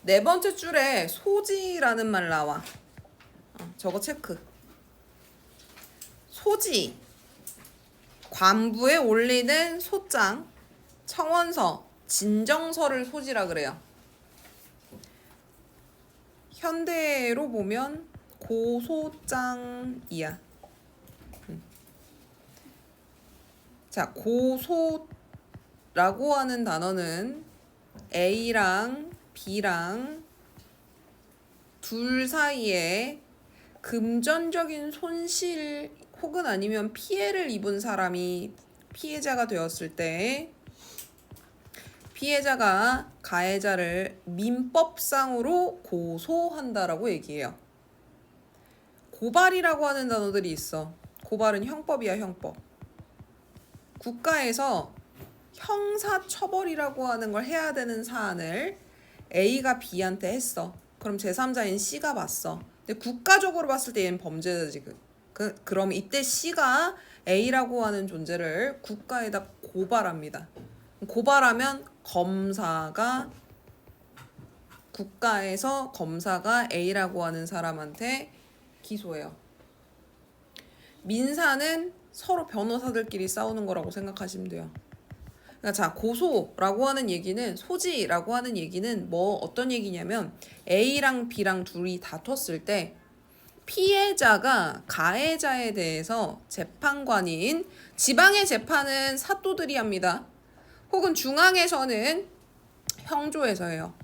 네 번째 줄에 소지라는 말 나와. 저거 체크. 소지. 관부에 올리는 소장, 청원서, 진정서를 소지라 그래요. 현대로 보면 고소장이야. 자, 고소라고 하는 단어는 A랑 B랑 둘 사이에 금전적인 손실 혹은 아니면 피해를 입은 사람이 피해자가 되었을 때 피해자가 가해자를 민법상으로 고소한다라고 얘기해요. 고발이라고 하는 단어들이 있어. 고발은 형법이야, 형법. 국가에서 형사처벌이라고 하는 걸 해야 되는 사안을 A가 B한테 했어. 그럼 제3자인 C가 봤어. 근데 국가적으로 봤을 때 얘는 범죄자지. 그럼 이때 C가 A라고 하는 존재를 국가에다 고발합니다. 고발하면 국가에서 검사가 A라고 하는 사람한테 기소해요. 민사는 서로 변호사들끼리 싸우는 거라고 생각하시면 돼요. 그러니까 자, 고소라고 하는 얘기는, 소지라고 하는 얘기는 어떤 얘기냐면 A랑 B랑 둘이 다퉜을 때 피해자가 가해자에 대해서 재판관인, 지방의 재판은 사또들이 합니다. 혹은 중앙에서는 형조에서 해요.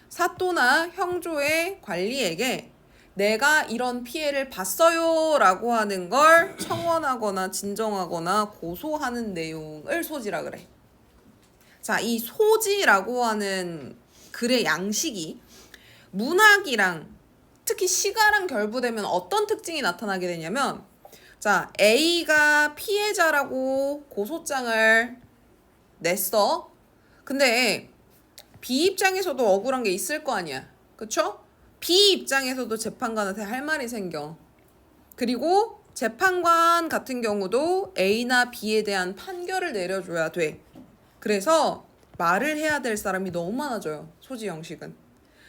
사또나 형조의 관리에게 내가 이런 피해를 봤어요 라고 하는 걸 청원하거나 진정하거나 고소하는 내용을 소지라 그래. 자, 이 소지라고 하는 글의 양식이 문학이랑 특히 시가랑 결부되면 어떤 특징이 나타나게 되냐면, 자, A가 피해자라고 고소장을 냈어. 근데 B 입장에서도 억울한 게 있을 거 아니야. 그쵸? B 입장에서도 재판관한테 할 말이 생겨. 그리고 재판관 같은 경우도 A나 B에 대한 판결을 내려줘야 돼. 그래서 말을 해야 될 사람이 너무 많아져요. 소지 형식은.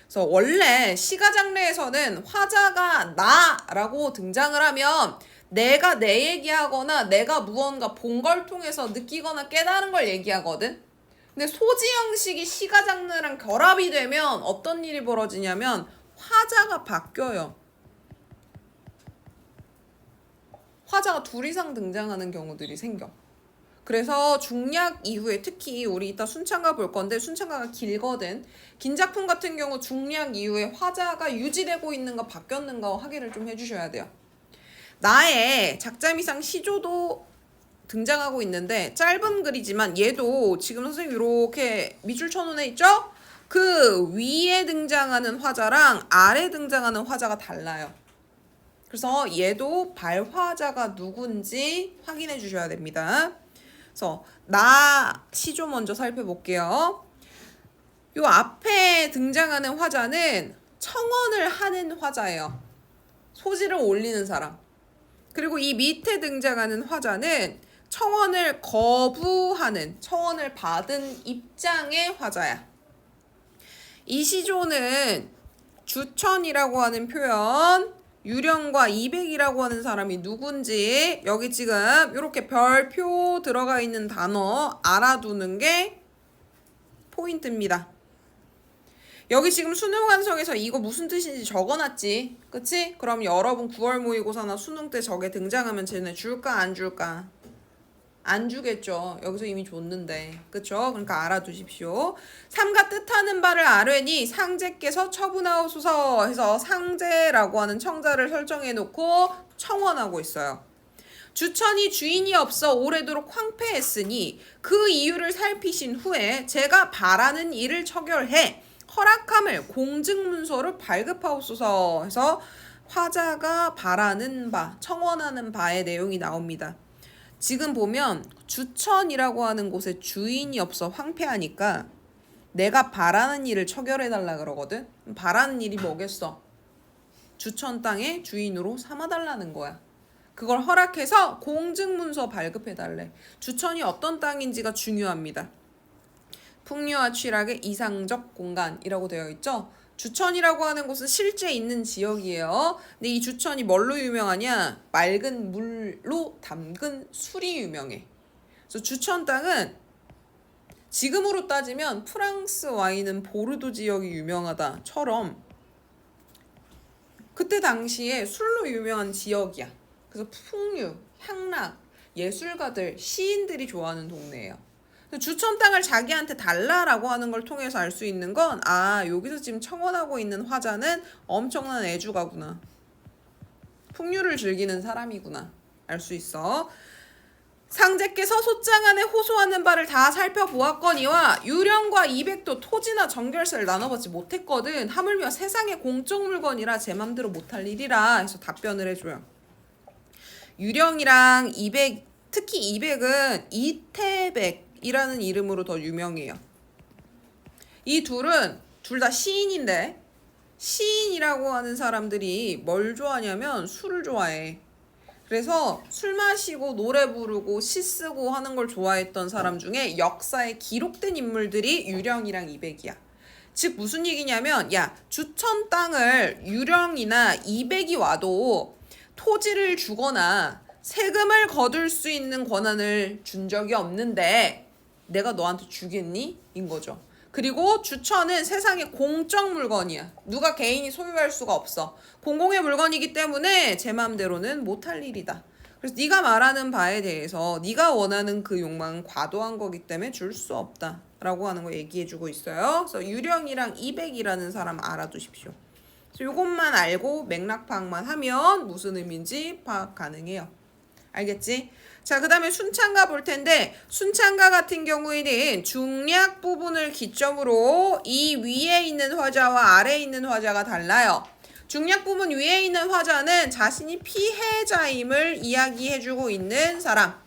그래서 원래 시가 장르에서는 화자가 나라고 등장을 하면 내가 내 얘기하거나 내가 무언가 본 걸 통해서 느끼거나 깨달은 걸 얘기하거든. 근데 소지 형식이 시가 장르랑 결합이 되면 어떤 일이 벌어지냐면 화자가 바뀌어요. 화자가 둘 이상 등장하는 경우들이 생겨. 그래서 중략 이후에 특히 우리 이따 순창가 볼 건데 순창가가 길거든. 긴 작품 같은 경우 중략 이후에 화자가 유지되고 있는가 바뀌었는가 확인을 좀 해주셔야 돼요. 나의 작자미상 시조도 등장하고 있는데 짧은 글이지만 얘도 지금 선생님 이렇게 밑줄 쳐놓은 애 있죠? 그 위에 등장하는 화자랑 아래 등장하는 화자가 달라요. 그래서 얘도 발화자가 누군지 확인해 주셔야 됩니다. 그래서 나 시조 먼저 살펴볼게요. 요 앞에 등장하는 화자는 청원을 하는 화자예요. 소지를 올리는 사람. 그리고 이 밑에 등장하는 화자는 청원을 거부하는, 청원을 받은 입장의 화자야. 이 시조는 주천이라고 하는 표현, 유령과 이백이라고 하는 사람이 누군지 여기 지금 이렇게 별표 들어가 있는 단어 알아두는 게 포인트입니다. 여기 지금 수능 완성에서 이거 무슨 뜻인지 적어놨지? 그치? 그럼 여러분 9월 모의고사나 수능 때 저게 등장하면 쟤네 줄까 안 줄까? 안 주겠죠. 여기서 이미 줬는데. 그쵸? 그러니까 알아두십시오. 삼가 뜻하는 바를 아뢰니 상제께서 처분하옵소서 해서 상제라고 하는 청자를 설정해 놓고 청원하고 있어요. 주천이 주인이 없어 오래도록 황폐했으니 그 이유를 살피신 후에 제가 바라는 일을 처결해 허락함을 공증문서로 발급하옵소서 해서 화자가 바라는 바, 청원하는 바의 내용이 나옵니다. 지금 보면 주천이라고 하는 곳에 주인이 없어 황폐하니까 내가 바라는 일을 처결해달라 그러거든. 바라는 일이 뭐겠어? 주천 땅의 주인으로 삼아달라는 거야. 그걸 허락해서 공증문서 발급해달래. 주천이 어떤 땅인지가 중요합니다. 풍류와 취락의 이상적 공간이라고 되어 있죠. 주천이라고 하는 곳은 실제 있는 지역이에요. 근데 이 주천이 뭘로 유명하냐? 맑은 물로 담근 술이 유명해. 그래서 주천 땅은 지금으로 따지면 프랑스 와인은 보르도 지역이 유명하다처럼 그때 당시에 술로 유명한 지역이야. 그래서 풍류, 향락, 예술가들, 시인들이 좋아하는 동네예요. 주천 땅을 자기한테 달라라고 하는 걸 통해서 알 수 있는 건 여기서 지금 청원하고 있는 화자는 엄청난 애주가구나. 풍류를 즐기는 사람이구나. 알 수 있어. 상제께서 소장 안에 호소하는 바를 다 살펴보았거니와 유령과 이백도 토지나 정결세를 나눠받지 못했거든. 하물며 세상의 공적 물건이라 제 맘대로 못할 일이라 해서 답변을 해줘요. 유령이랑 이백, 특히 이백은 이태백이라는 이름으로 더 유명해요. 이 둘은 둘 다 시인인데 시인이라고 하는 사람들이 뭘 좋아하냐면 술을 좋아해. 그래서 술 마시고 노래 부르고 시 쓰고 하는 걸 좋아했던 사람 중에 역사에 기록된 인물들이 유령이랑 이백이야. 즉 무슨 얘기냐면 주천 땅을 유령이나 이백이 와도 토지를 주거나 세금을 거둘 수 있는 권한을 준 적이 없는데 내가 너한테 주겠니? 인 거죠. 그리고 주천은 세상의 공적 물건이야. 누가 개인이 소유할 수가 없어. 공공의 물건이기 때문에 제 마음대로는 못할 일이다. 그래서 네가 말하는 바에 대해서 네가 원하는 그 욕망은 과도한 거기 때문에 줄 수 없다 라고 하는 거 얘기해주고 있어요. 그래서 유령이랑 이백이라는 사람 알아두십시오. 그래서 이것만 알고 맥락 파악만 하면 무슨 의미인지 파악 가능해요. 알겠지? 자, 그 다음에 순창가 볼 텐데 순창가 같은 경우에는 중략 부분을 기점으로 이 위에 있는 화자와 아래에 있는 화자가 달라요. 중략 부분 위에 있는 화자는 자신이 피해자임을 이야기해주고 있는 사람.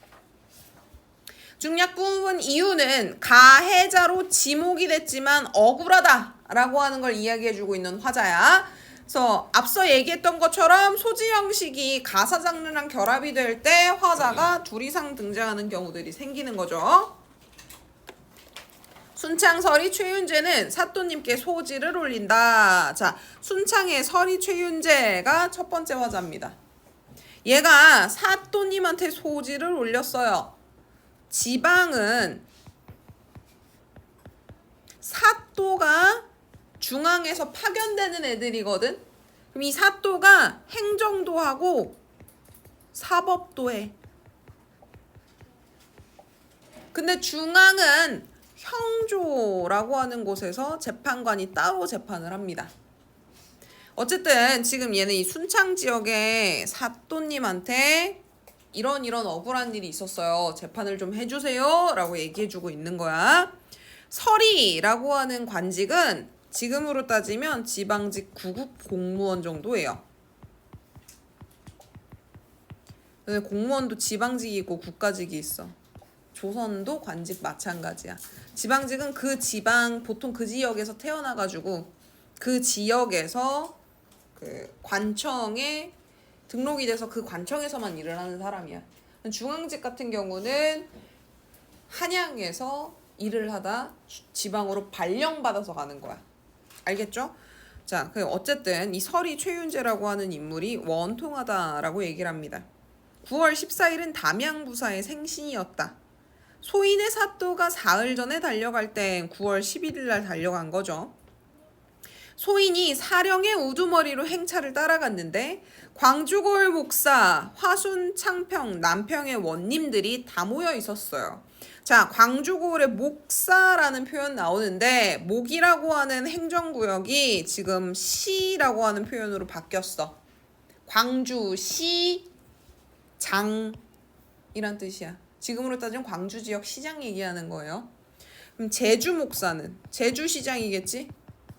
중략 부분 이유는 가해자로 지목이 됐지만 억울하다라고 하는 걸 이야기해주고 있는 화자야. 그래서 앞서 얘기했던 것처럼 소지 형식이 가사 장르랑 결합이 될 때 화자가 둘 이상 등장하는 경우들이 생기는 거죠. 순창서리 최윤재는 사또님께 소지를 올린다. 자, 순창의 서리 최윤재가 첫 번째 화자입니다. 얘가 사또님한테 소지를 올렸어요. 지방은 사또가 중앙에서 파견되는 애들이거든. 그럼 이 사또가 행정도 하고 사법도 해. 근데 중앙은 형조라고 하는 곳에서 재판관이 따로 재판을 합니다. 어쨌든 지금 얘는 이 순창 지역의 사또님한테 이런 억울한 일이 있었어요. 재판을 좀 해주세요 라고 얘기해주고 있는 거야. 서리라고 하는 관직은 지금으로 따지면 지방직 구급 공무원 정도예요. 근데 공무원도 지방직이 있고 국가직이 있어. 조선도 관직 마찬가지야. 지방직은 그 지방, 보통 그 지역에서 태어나가지고 그 지역에서 그 관청에 등록이 돼서 그 관청에서만 일을 하는 사람이야. 중앙직 같은 경우는 한양에서 일을 하다 지방으로 발령받아서 가는 거야. 알겠죠? 자, 어쨌든 이 서리 최윤재라고 하는 인물이 원통하다라고 얘기를 합니다. 9월 14일은 담양부사의 생신이었다. 소인의 사또가 사흘 전에 달려갈 땐 9월 11일 날 달려간 거죠. 소인이 사령의 우두머리로 행차를 따라갔는데 광주골 목사, 화순, 창평, 남평의 원님들이 다 모여 있었어요. 자, 광주골의 목사라는 표현 나오는데 목이라고 하는 행정구역이 지금 시라고 하는 표현으로 바뀌었어. 광주시 장이란 뜻이야. 지금으로 따지면 광주 지역 시장 얘기하는 거예요. 그럼 제주 목사는 제주시장이겠지?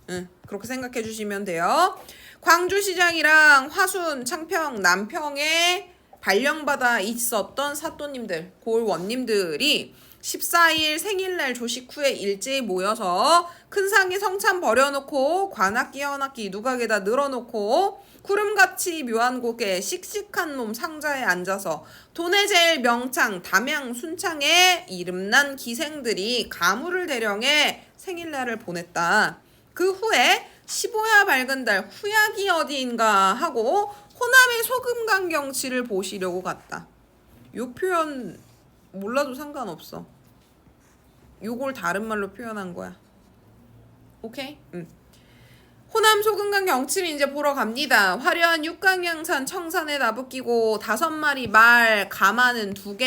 응, 그렇게 생각해 주시면 돼요. 광주시장이랑 화순, 창평, 남평에 발령받아 있었던 사또님들, 골원님들이 14일 생일날 조식 후에 일제히 모여서 큰 상에 성찬 버려놓고 관악기 현악기 누각에다 늘어놓고 구름같이 묘한 곡에 씩씩한 몸 상자에 앉아서 돈의 제일 명창 담양 순창에 이름난 기생들이 가물을 대령해 생일날을 보냈다. 그 후에 15야 밝은 달 후약이 어디인가 하고 호남의 소금강 경치를 보시려고 갔다. 요 표현 몰라도 상관없어. 요걸 다른 말로 표현한 거야. 오케이? 호남 소금강 경치를 이제 보러 갑니다. 화려한 육강양산 청산에 나부끼고 5마리 말, 가마는 2개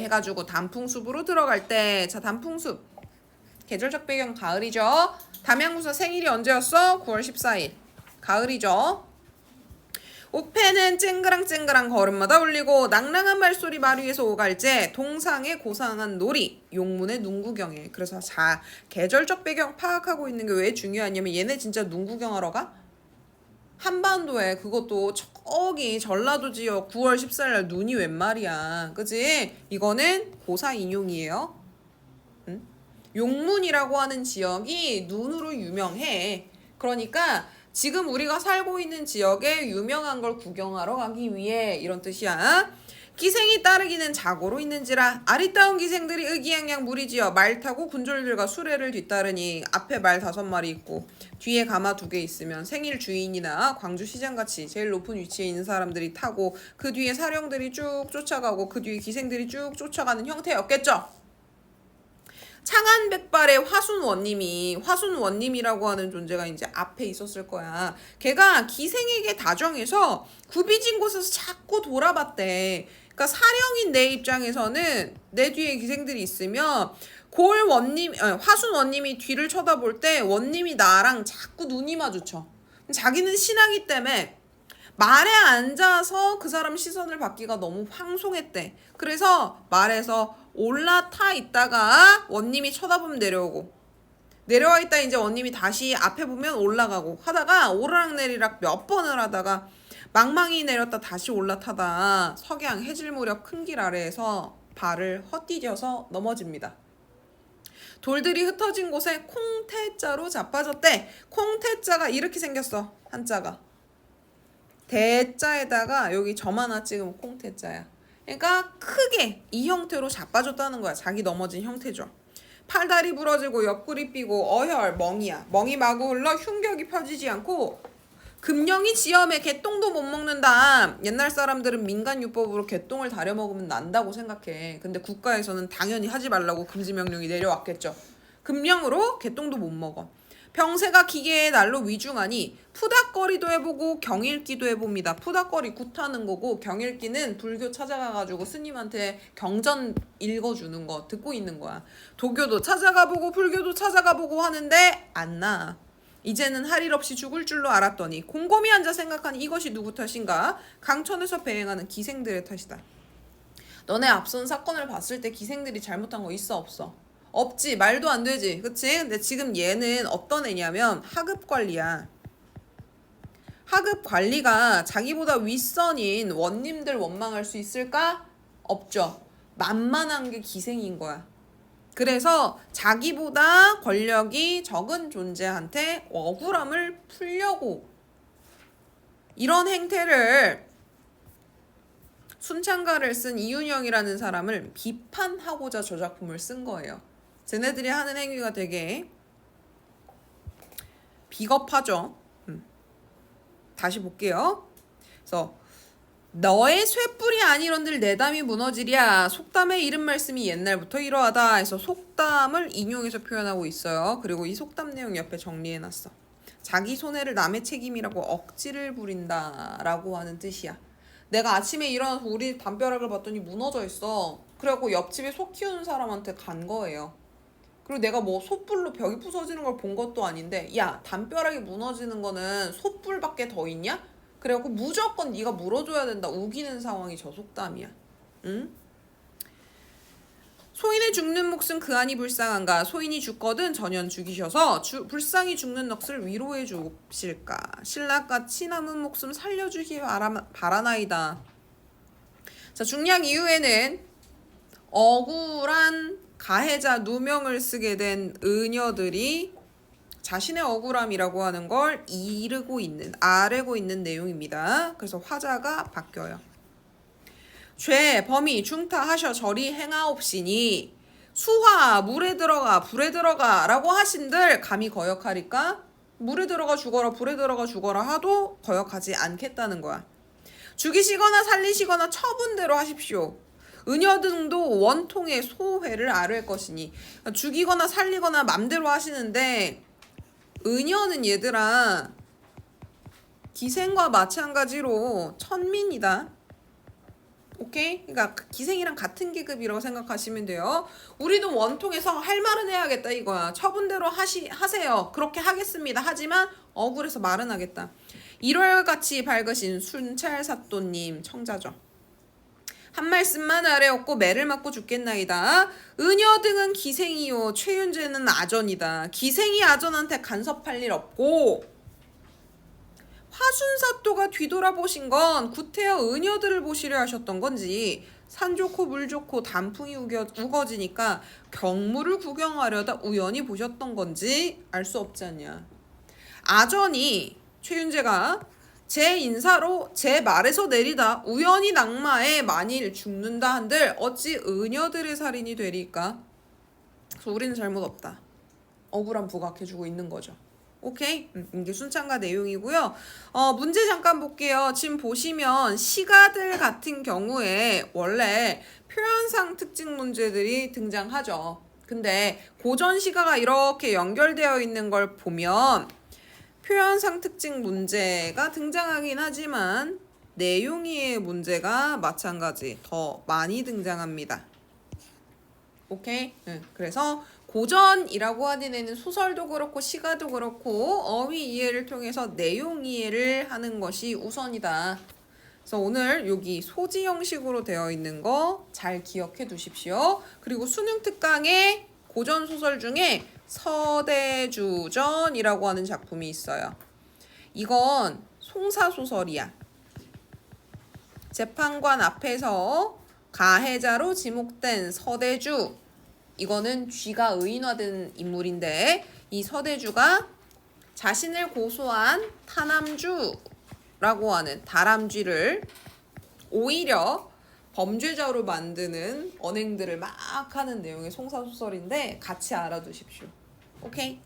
해가지고 단풍숲으로 들어갈 때, 자 단풍숲 계절적 배경 가을이죠. 담양구서 생일이 언제였어? 9월 14일. 가을이죠. 옥패는 쨍그랑쨍그랑 걸음마다 울리고 낭랑한 발소리 말 위에서 오갈제 동상의 고상한 놀이 용문의 눈구경에. 그래서 자 계절적 배경 파악하고 있는 게 왜 중요하냐면 얘네 진짜 눈구경하러 가? 한반도에 그것도 저기 전라도 지역 9월 14일 날 눈이 웬 말이야. 그치? 이거는 고사 인용이에요. 용문이라고 하는 지역이 눈으로 유명해. 그러니까 지금 우리가 살고 있는 지역에 유명한 걸 구경하러 가기 위해 이런 뜻이야. 기생이 따르기는 자고로 있는지라 아리따운 기생들이 의기양양 무리지어 말 타고 군졸들과 수레를 뒤따르니 앞에 말 5마리 있고 뒤에 가마 2개 있으면 생일 주인이나 광주시장같이 제일 높은 위치에 있는 사람들이 타고 그 뒤에 사령들이 쭉 쫓아가고 그 뒤에 기생들이 쭉 쫓아가는 형태였겠죠. 창안백발의 화순원님이라고 하는 존재가 이제 앞에 있었을 거야. 걔가 기생에게 다정해서 굽이진 곳에서 자꾸 돌아봤대. 그러니까 사령인 내 입장에서는 내 뒤에 기생들이 있으면 화순원님이 뒤를 쳐다볼 때 원님이 나랑 자꾸 눈이 마주쳐. 자기는 신하기 때문에 말에 앉아서 그 사람 시선을 받기가 너무 황송했대. 그래서 말에서 올라타 있다가 원님이 쳐다보면 내려오고 내려와 있다 이제 원님이 다시 앞에 보면 올라가고 하다가 오르락내리락 몇 번을 하다가 망망이 내렸다 다시 올라타다 석양 해질 무렵 큰 길 아래에서 발을 헛디뎌서 넘어집니다. 돌들이 흩어진 곳에 콩태자로 자빠졌대. 콩태자가 이렇게 생겼어. 한자가. 대자에다가 여기 점 하나 찍으면 콩태자야. 그러니까 크게 이 형태로 자빠졌다는 거야. 자기 넘어진 형태죠. 팔다리 부러지고 옆구리 삐고 어혈 멍이야. 멍이 마구 흘러 흉격이 펴지지 않고 금령이 지엄에 개똥도 못 먹는다. 옛날 사람들은 민간요법으로 개똥을 다려 먹으면 난다고 생각해. 근데 국가에서는 당연히 하지 말라고 금지 명령이 내려왔겠죠. 금령으로 개똥도 못 먹어. 병세가 기계의 날로 위중하니 푸닥거리도 해보고 경읽기도 해봅니다. 푸닥거리 굿하는 거고 경읽기는 불교 찾아가가지고 스님한테 경전 읽어주는 거 듣고 있는 거야. 도교도 찾아가보고 불교도 찾아가보고 하는데 안 나. 이제는 할 일 없이 죽을 줄로 알았더니 곰곰이 앉아 생각하니 이것이 누구 탓인가? 강천에서 배행하는 기생들의 탓이다. 너네 앞선 사건을 봤을 때 기생들이 잘못한 거 있어 없어? 없지. 말도 안 되지. 그치? 근데 지금 얘는 어떤 애냐면 하급관리야. 하급관리가 자기보다 윗선인 원님들 원망할 수 있을까? 없죠. 만만한 게 기생인 거야. 그래서 자기보다 권력이 적은 존재한테 억울함을 풀려고 이런 행태를 순창가를 쓴 이윤영이라는 사람을 비판하고자 저 작품을 쓴 거예요. 쟤네들이 하는 행위가 되게 비겁하죠. 다시 볼게요. 그래서 너의 쇠뿔이 아니런들 내담이 무너지랴. 속담의 이른 말씀이 옛날부터 이러하다 해서 속담을 인용해서 표현하고 있어요. 그리고 이 속담 내용 옆에 정리해놨어. 자기 손해를 남의 책임이라고 억지를 부린다라고 하는 뜻이야. 내가 아침에 일어나서 우리 담벼락을 봤더니 무너져 있어. 그래갖고 옆집에 소 키우는 사람한테 간 거예요. 그리고 내가 뭐 솥불로 벽이 부서지는 걸 본 것도 아닌데 야 담벼락이 무너지는 거는 솥불밖에 더 있냐? 그래갖고 무조건 네가 물어줘야 된다 우기는 상황이 저 속담이야. 응? 소인의 죽는 몫은 그 안이 불쌍한가. 소인이 죽거든 전연 죽이셔서 불쌍히 죽는 넋을 위로해 주실까. 신라같이 남은 목숨 살려주기 바라나이다. 자, 중략 이후에는 억울한 가해자 누명을 쓰게 된 은여들이 자신의 억울함이라고 하는 걸 아뢰고 있는 내용입니다. 그래서 화자가 바뀌어요. 죄 범위 중타하셔 절이 행하옵시니 수화 물에 들어가 불에 들어가 라고 하신들 감히 거역하리까? 물에 들어가 죽어라 불에 들어가 죽어라 하도 거역하지 않겠다는 거야. 죽이시거나 살리시거나 처분대로 하십시오. 은여 등도 원통의 소회를 아뢰 것이니. 죽이거나 살리거나 맘대로 하시는데 은여는 얘들아 기생과 마찬가지로 천민이다. 오케이? 그러니까 기생이랑 같은 계급이라고 생각하시면 돼요. 우리도 원통에서 할 말은 해야겠다 이거야. 처분대로 하세요. 그렇게 하겠습니다. 하지만 억울해서 말은 하겠다. 1월같이 밝으신 순찰사또님 청자죠. 한 말씀만 아뢰었고 매를 맞고 죽겠나이다. 은여 등은 기생이요 최윤재는 아전이다. 기생이 아전한테 간섭할 일 없고 화순사또가 뒤돌아보신 건 구태여 은여들을 보시려 하셨던 건지 산 좋고 물 좋고 단풍이 우거지니까 경물을 구경하려다 우연히 보셨던 건지 알 수 없지 않냐. 아전이 최윤재가 제 인사로 제 말에서 내리다 우연히 낙마에 만일 죽는다 한들 어찌 은여들의 살인이 되리까? 그래서 우리는 잘못 없다. 억울함 부각해주고 있는 거죠. 오케이? 이게 순창가 내용이고요. 문제 잠깐 볼게요. 지금 보시면 시가들 같은 경우에 원래 표현상 특징 문제들이 등장하죠. 근데 고전 시가가 이렇게 연결되어 있는 걸 보면 표현상 특징 문제가 등장하긴 하지만 내용이의 문제가 마찬가지 더 많이 등장합니다. 오케이? 그래서 고전이라고 하는 애는 소설도 그렇고 시가도 그렇고 어휘 이해를 통해서 내용 이해를 하는 것이 우선이다. 그래서 오늘 여기 소지 형식으로 되어 있는 거 잘 기억해 두십시오. 그리고 수능 특강에 고전 소설 중에 서대주전이라고 하는 작품이 있어요. 이건 송사소설이야. 재판관 앞에서 가해자로 지목된 서대주, 이거는 쥐가 의인화된 인물인데 이 서대주가 자신을 고소한 타남주라고 하는 다람쥐를 오히려 범죄자로 만드는 언행들을 막 하는 내용의 송사소설인데 같이 알아두십시오. 오케이?